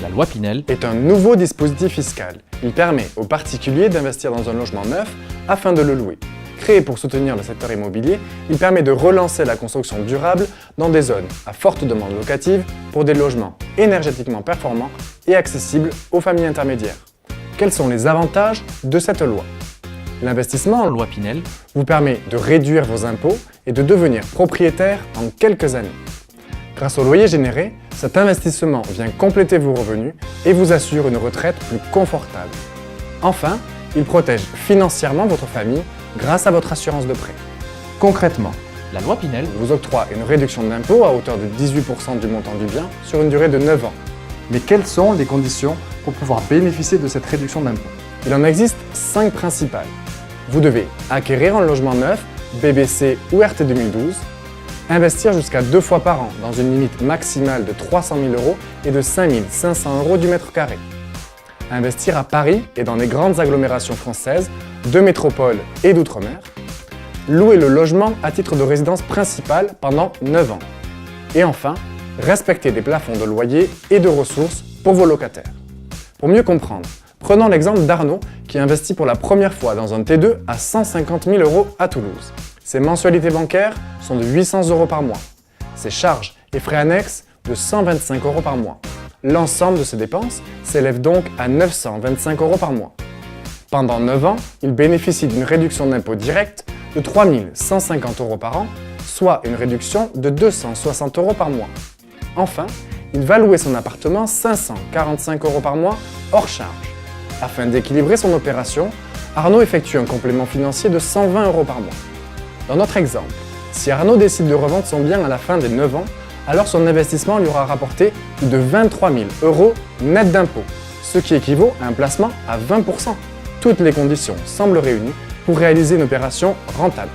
La loi Pinel est un nouveau dispositif fiscal. Il permet aux particuliers d'investir dans un logement neuf afin de le louer. Créé pour soutenir le secteur immobilier, il permet de relancer la construction durable dans des zones à forte demande locative pour des logements énergétiquement performants et accessibles aux familles intermédiaires. Quels sont les avantages de cette loi? L'investissement en loi Pinel vous permet de réduire vos impôts et de devenir propriétaire en quelques années. Grâce au loyer généré, cet investissement vient compléter vos revenus et vous assure une retraite plus confortable. Enfin, il protège financièrement votre famille grâce à votre assurance de prêt. Concrètement, la loi Pinel vous octroie une réduction d'impôt à hauteur de 18% du montant du bien sur une durée de 9 ans. Mais quelles sont les conditions pour pouvoir bénéficier de cette réduction d'impôt? Il en existe 5 principales. Vous devez acquérir un logement neuf, BBC ou RT 2012, investir jusqu'à 2 fois par an dans une limite maximale de 300 000 € et de 5 500 € du mètre carré. Investir à Paris et dans les grandes agglomérations françaises, de métropole et d'outre-mer. Louer le logement à titre de résidence principale pendant 9 ans. Et enfin, respecter des plafonds de loyer et de ressources pour vos locataires. Pour mieux comprendre, prenons l'exemple d'Arnaud qui investit pour la première fois dans un T2 à 150 000 € à Toulouse. Ses mensualités bancaires sont de 800 € par mois. Ses charges et frais annexes de 125 € par mois. L'ensemble de ses dépenses s'élève donc à 925 € par mois. Pendant 9 ans, il bénéficie d'une réduction d'impôt directe de 3 150 € par an, soit une réduction de 260 € par mois. Enfin, il va louer son appartement 545 € par mois hors charge. Afin d'équilibrer son opération, Arnaud effectue un complément financier de 120 € par mois. Dans notre exemple, si Arnaud décide de revendre son bien à la fin des 9 ans, alors son investissement lui aura rapporté plus de 23 000 € net d'impôts, ce qui équivaut à un placement à 20%. Toutes les conditions semblent réunies pour réaliser une opération rentable.